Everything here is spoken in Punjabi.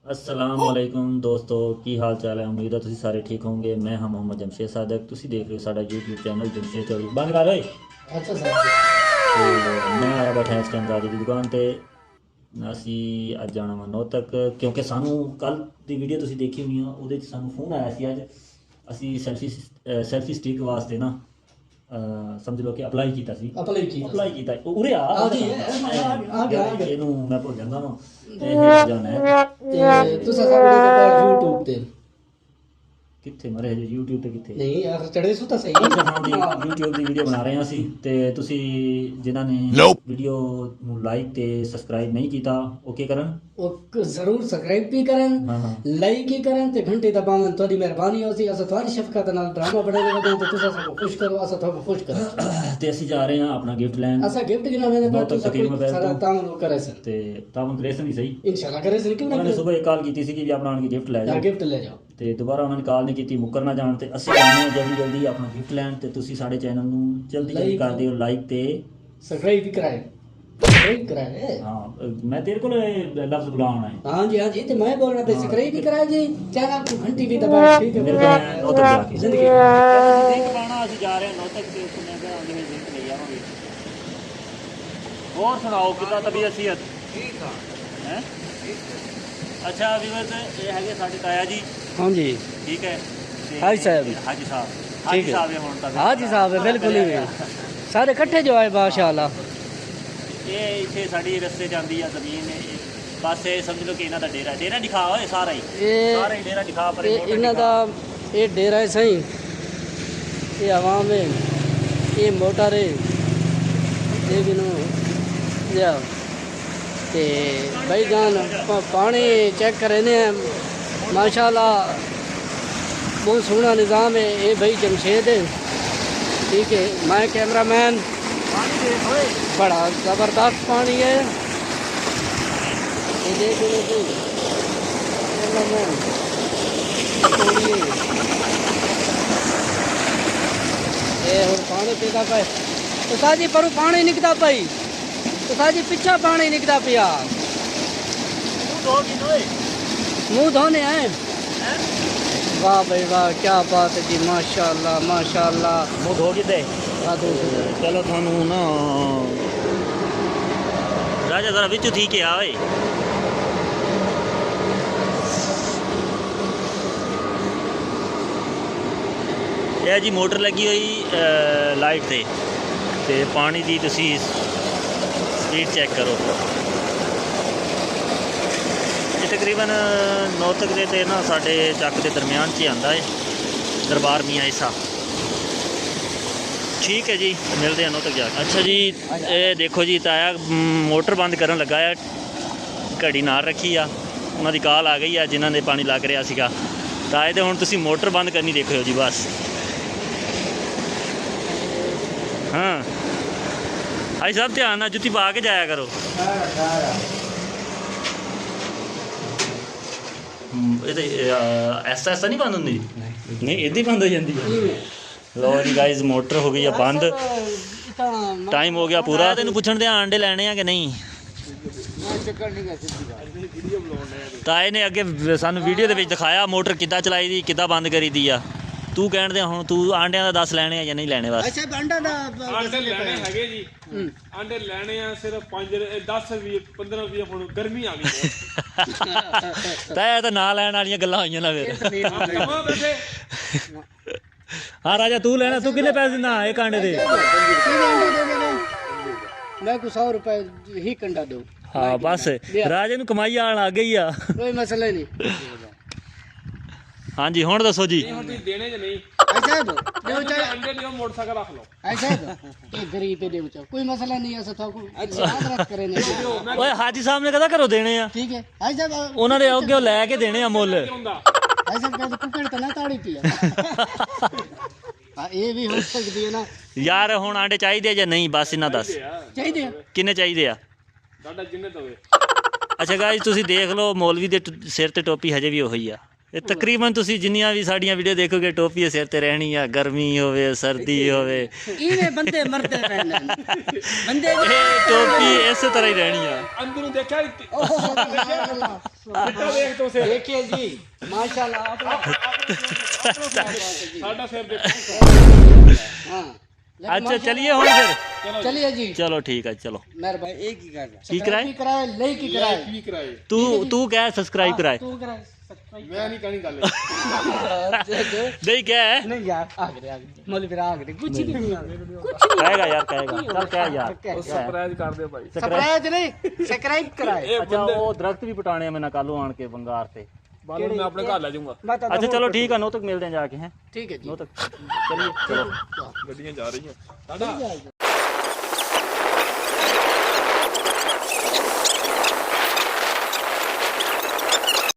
अस्सलाम वालेकुम दोस्तों की हाल चाल है। उम्मीद है तुम सारे ठीक होंगे। मैं हाँ मोहम्मद जमशेद सादक, तुम देख रहे हो साडा यूट्यूब चैनल जमशेद चौधरी। बंद कर ओए। अच्छा सर। तो मैं आया बैठा इस टाइम राजे की दुकान ਤੇ ਅਸੀਂ ਅੱਜ ਜਾਣਾ ਵਾ ਨੌ ਤੱਕ, ਕਿਉਂਕਿ ਸਾਨੂੰ ਕੱਲ ਦੀ ਵੀਡੀਓ ਤੁਸੀਂ ਦੇਖੀ ਹੋਣੀ ਆ, ਉਹਦੇ 'ਚ ਸਾਨੂੰ ਫੋਨ ਆਇਆ ਸੀ। ਅੱਜ ਅਸੀਂ ਸੈਲਫੀ ਸਟਿਕ ਵਾਸਤੇ ਨਾ ਸਮਝ ਲਓ ਕਿ ਅਪਲਾਈ ਕੀਤਾ ਸੀ। ਅਪਲਾਈ ਕੀਤਾ ਉਰੇ ਆ ਜੀ ਆ ਗਿਆ ਇਹਨੂੰ ਮੈਂ ਭੁੱਲ ਜਾਂਦਾ ਵਾਂ। ਇਹ ਜਾਣਾ ਹੈ ਤੇ ਤੁਸੀਂ ਸਾਡੇ ਕੋਲ YouTube ਤੇ ਕਿੱਥੇ ਮਰੇ ਹਜੇ YouTube ਤੇ ਕਿੱਥੇ ਨਹੀਂ ਯਾਰ ਚੜੇ ਸੋ ਤਾਂ ਸਹੀ YouTube ਦੀ ਵੀਡੀਓ ਬਣਾ ਰਹੇ ਹਾਂ ਅਸੀਂ। ਤੇ ਤੁਸੀਂ ਜਿਨ੍ਹਾਂ ਨੇ ਵੀਡੀਓ ਨੂੰ ਲਾਈਕ ਤੇ ਸਬਸਕ੍ਰਾਈਬ ਨਹੀਂ ਕੀਤਾ ਉਹ ਕੀ ਕਰਨ? ਉਹ ਜ਼ਰੂਰ ਸਬਸਕ੍ਰਾਈਬ ਵੀ ਕਰਨ, ਲਾਈਕ ਹੀ ਕਰਨ ਤੇ ਘੰਟੀ ਦਬਾਉਣ। ਤੁਹਾਡੀ ਮਿਹਰਬਾਨੀ ਹੋਸੀ। ਅਸਾਂ ਤੁਹਾਡੀ ਸ਼ਫਕਤ ਨਾਲ ਡਰਾਮਾ ਬਣਾਉਂਦੇ ਹਾਂ ਤੇ ਤੁਸੀਂ ਸਾਨੂੰ ਖੁਸ਼ ਕਰੋ, ਅਸਾਂ ਤੁਹਾਨੂੰ ਖੁਸ਼ ਕਰਾਂ। ਤੇ ਅਸੀਂ ਜਾ ਰਹੇ ਹਾਂ ਆਪਣਾ ਗਿਫਟ ਲੈਣ। ਅਸਾਂ ਗਿਫਟ ਕਿਨਾਂ ਲੈਣੇ ਪਰ ਤੁਸੀਂ ਸਾਡਾ ਤਾਮਨ ਕਰੇ ਸਰ ਤੇ ਤਾਮਨ ਕਰੇ ਸਨ ਸਹੀ ਇਨਸ਼ਾਅੱਲਾ ਕਰੇ ਸਰ। ਕਿਉਂ ਉਹਨਾਂ ਨੇ ਨਾ ਸਵੇਰ ਕਾਲ ਕੀਤੀ ਸੀ ਕਿ ਵੀ ਆਪਣਾ ਆਣ ਕੇ ਗਿਫਟ ਲੈ ਜਾਓ, ਗਿਫਟ ਲੈ ਜਾਓ। ਤੇ ਦੁਬਾਰਾ ਉਹਨਾਂ ਨੇ ਕਾਲ ਨਹੀਂ ਕੀਤੀ, ਮੁੱਕਰ ਨਾ ਜਾਣ। ਤੇ ਅਸੀਂ ਆਉਂਦੇ ਹਾਂ ਜਲਦੀ ਜਲਦੀ ਆਪਣਾ ਗਿਫਟ ਲੈਣ। ਤੇ ਤੁਸੀਂ ਸਾਡੇ ਚੈਨਲ ਨੂੰ ਜਲਦੀ ਜਲਦੀ ਕਰ ਦਿਓ ਲਾਈਕ ਤੇ ਸਬਸਕ੍ਰਾਈਬ ਵੀ ਕਰਾਏ। ਸਬਸਕ੍ਰਾਈਬ ਕਰਾਏ। ਹਾਂ ਮੈਂ ਤੇਰੇ ਕੋਲ ਇਹ ਲਫ਼ਜ਼ ਬੁਲਾਉਣਾ ਹੈ। हाँ जी हाँ जी। तो मैं बोल रहा था सब्सक्राइब भी कराए जी, चैनल को घंटी भी दबाए। ठीक है ਮੇਰੇ ਕੋਲ ਨੌ ਤੱਕ ਜਾ ਕੇ जिंदगी ਲਿੰਕ ਪਾਣਾ। ਅਸੀਂ ਜਾ ਰਹੇ ਹਾਂ ਨੌ ਤੱਕ ਤੇ ਉੱਥੇ ਮੈਂ ਕਿਹਾ ਆਉਂਦੇ ਹੋਏ ਲਿੰਕ ਲੈ ਆਵਾਂਗੇ। ਹੋਰ ਸੁਣਾਓ ਕਿੱਦਾਂ ਤਬੀਅਤ ਸੀਹਤ? ਠੀਕ ਆ ਹੈ। ਅੱਛਾ ਵੀਵਰਸ, ਇਹ ਹੈਗੇ ਸਾਡੇ ਤਾਇਆ ਜੀ। हाँ जी ਠੀਕ ਹੈ। ਤੇ ਹਾਜੀ ਸਾਹਿਬ। ਹਾਜੀ ਸਾਹਿਬ ਠੀਕ ਹਾਜੀ ਹੈ। ਸਾਹਿਬ ਇਹ ਹੁਣ ਤੱਕ हाजी साहब है बिल्कुल ही सारे इकट्ठे जो आए माशाअल्लाह। ਇਹ ਇੱਥੇ ਸਾਡੀ ਰਸਤੇ ਜਾਂਦੀ ਆ ਜ਼ਮੀਨ। ਬਸ ਇਹ ਸਮਝ ਲਓ ਕਿ ਇਹਨਾਂ ਦਾ ਡੇਰਾ ਦਿਖਾ ਹੋਏ ਸਾਰਾ ਹੀ ਸਾਰਾ ਹੀ ਡੇਰਾ ਦਿਖਾ ਪਰ इन्हों का ये डेरा है सही, ये आवाम है, ये मोटर है, ये भी या ते भाई जान पानी चेक करें माशाल्लाह बहुत सोहना निज़ाम है। ये भाई जमशेद है, ठीक है। मैं कैमरामैन, बड़ा ज़बरदस्त पानी है। ये देख लो भाई कैमरामैन पानी पीता पे तो साजी परू पानी निकता पई तो साजी पिछा पानी निकता पिया। मुंह धोने आए। वाह भाई वाह, क्या बात है जी, माशाल्लाह माशाल्लाह। मुँह धो के दे चलो थानू ना राजा जरा बिचू थी के आए। ਇਹ ਜੀ ਮੋਟਰ ਲੱਗੀ ਹੋਈ ਲਾਈਟ ਤੇ ਪਾਣੀ ਦੀ ਤੁਸੀਂ ਸਪੀਡ ਚੈੱਕ ਕਰੋ। ਇਹ ਤਕਰੀਬਨ 9 ਤੱਕ ਦੇ ਤੇ ਨਾ ਸਾਡੇ ਚੱਕ ਦੇ ਦਰਮਿਆਨ 'ਚ ਹੀ ਆਉਂਦਾ ਹੈ ਦਰਬਾਰ ਮੀਆਂ ਈਸਾ। ਠੀਕ ਹੈ ਜੀ, ਮਿਲਦੇ ਹਾਂ 9 ਤੱਕ ਜਾ ਕੇ। ਅੱਛਾ ਜੀ, ਇਹ ਦੇਖੋ ਜੀ ਤਾਇਆ ਮੋਟਰ ਬੰਦ ਕਰਨ ਲੱਗਾ ਆ। ਘੜੀ ਨਾਲ ਰੱਖੀ ਆ, ਉਹਨਾਂ ਦੀ ਕਾਲ ਆ ਗਈ ਆ ਜਿਨ੍ਹਾਂ ਦੇ ਪਾਣੀ ਲੱਗ ਰਿਹਾ ਸੀਗਾ। ਤਾਏ ਤੇ ਹੁਣ ਤੁਸੀਂ ਮੋਟਰ ਬੰਦ ਕਰਨੀ ਦੇਖਿਓ ਜੀ ਬਸ। हाँ भाई साहब ध्यान ना जुत्ती पा के जाया करो। ऐसा ऐसा नहीं बंद होंगी? नहीं इदी बंद हो जाती है। लो जी गाइस, मोटर हो गई है बंद। टाइम हो गया पूरा। तेन पूछण दे अंडे लैने कि नहीं? ताए ने अगे सानू वीडियो दे विच दिखाया मोटर किद्दां चलाई दी किद्दां बंद करी दी आ। तू कहण दे हुण तू आंडियां दा 10 लैने या नहीं लैने? बस अच्छा अंडा दा आंडे ਲੈਣੇ ਹੈਗੇ ਜੀ। ਆਂਡੇ ਲੈਣੇ ਆ ਸਿਰਫ 5 10 20 15 20 ਹੁਣ ਗਰਮੀ ਆ ਗਈ ਤਾਂ ਇਹ ਤਾਂ ਨਾ ਲੈਣ ਵਾਲੀਆਂ ਗੱਲਾਂ ਹੋਈਆਂ ਨਾ ਫਿਰ। ਕਮਾਂ ਬੈਠੇ। ਹਾਂ ਰਾਜਾ ਤੂੰ ਲੈਣਾ, ਤੂੰ ਕਿੰਨੇ ਪੈਸੇ ਦਿੰਦਾ ਇੱਕ ਆਂਡੇ ਦੇ? मैं को 100 रुपए ही कंडा दो। ਹਾਂ ਬਸ ਰਾਜੇ ਨੂੰ ਕਮਾਈ ਆਣ ਲੱਗ ਗਈ ਆ। कोई मसला नहीं। ਹਾਂਜੀ ਹੁਣ ਦੱਸੋ ਜੀ। ਹੁਣ ਤੁਸੀਂ ਦੇਣੇ ਜਾਂ ਨਹੀਂ? ऐसा है देखो चाहे ਅੰਡੇ ਲਿਓ ਮੋਟਰਸਾਈਕਲ ਰੱਖ ਲਓ। ऐसा है ये गरीब है देखो कोई मसला नहीं ऐसा था को याद रख करे नहीं। ਓਏ ਹਾਜੀ ਸਾਹਿਬ ਨੇ ਕਹਦਾ ਘਰੋਂ ਦੇਣੇ ਆ, ठीक है ऐसा ਉਹਨਾਂ ਦੇ ਅੱਗੇ ਲੈ ਕੇ ਦੇਣੇ ਆ ਮੁੱਲ। ਹੁੰਦਾ ऐसा कहते कुकड़ तो ना ताड़ी पिया। हां ये भी हो सकती है ना ਯਾਰ ਹੁਣ ਆਂਡੇ ਚਾਹੀਦੇ ਜਾਂ ਨਹੀਂ? ਬਸ ਇਹਨਾਂ ਦੱਸ चाहिए ਕਿੰਨੇ ਚਾਹੀਦੇ ਆ? ਸਾਡਾ ਜਿੰਨੇ ਤਵੇ। ਅੱਛਾ ਗਾਇਸ ਤੁਸੀਂ ਦੇਖ ਲਓ ਮੌਲਵੀ ਦੇ ਸਿਰ ਤੇ ਟੋਪੀ ਹਜੇ ਵੀ ਉਹੀ ਆ। ਇਹ ਤਕਰੀਬਨ ਤੁਸੀਂ ਜਿੰਨੀਆਂ ਵੀ ਸਾਡੀਆਂ ਵੀਡੀਓ ਦੇਖੋਗੇ ਟੋਪੀ ਸਿਰ ਤੇ ਰਹਿਣੀ ਆ, ਗਰਮੀ ਹੋਵੇ ਸਰਦੀ ਹੋਵੇ ਇਹਨੇ ਬੰਦੇ ਮਰਦੇ ਪਏ ਨੇ ਬੰਦੇ ਇਹ ਟੋਪੀ ਇਸੇ ਤਰ੍ਹਾਂ ਹੀ ਰਹਿਣੀ ਆ। ਅੰਦਰੋਂ ਦੇਖਿਆ ਕਿੱਟਾ ਦੇਖ ਤੋ ਸਿਰ ਦੇਖਿए जी माशाल्लाह ਸਾਡਾ ਸਿਰ ਦੇਖੋ हाँ ਅੱਛਾ ਚਲਿਏ ਹੁਣ ਫਿਰ चलिए जी ਚਲੋ ਠੀਕ ਆ ਚਲੋ। मेरे भाई एक ही कर ਕੀ ਕਰਾਏ कराए ले की कराए ਕੀ ਕਰਾਏ ਤੂੰ ਕਹਿ ਸਬਸਕ੍ਰਾਈਬ ਕਰਾਏ तू कराए सब्सक्राइब ਮੈਂ ਨਹੀਂ ਕਹਣੀ ਗੱਲ ਨਹੀਂ ਕਹਿ नहीं यार आगरे मौलवी फिर आगरे कुछ भी नहीं आगरे ਕਹੇਗਾ ਯਾਰ ਕਹੇਗਾ ਚੱਲ ਕਹਿ ਯਾਰ ਸਰਪ੍ਰਾਈਜ਼ ਕਰ ਦਿਓ ਭਾਈ सब्सक्राइब नहीं सब्सक्राइब कराए ਅੱਛਾ ਉਹ ਦਰਖਤ ਵੀ ਪਟਾਣੇ ਆ ਮੈਂ ਕੱਲ ਨੂੰ ਆਣ ਕੇ ਬੰਗਾਰ ਤੇ। ਬਾਅਦ ਮੈਂ ਆਪਣੇ ਘਰ ਲੈ ਜਾਊਂਗਾ ਅੱਛਾ ਚਲੋ ਠੀਕ ਆ ਨੋ ਤੱਕ ਮਿਲਦੇ ਆ ਜਾ ਕੇ ਹੈ ठीक है जी ਨੋ ਤੱਕ ਚਲਿਏ ਚਲੋ ਗੱਡੀਆਂ ਜਾ ਰਹੀਆਂ ਸਾਡਾ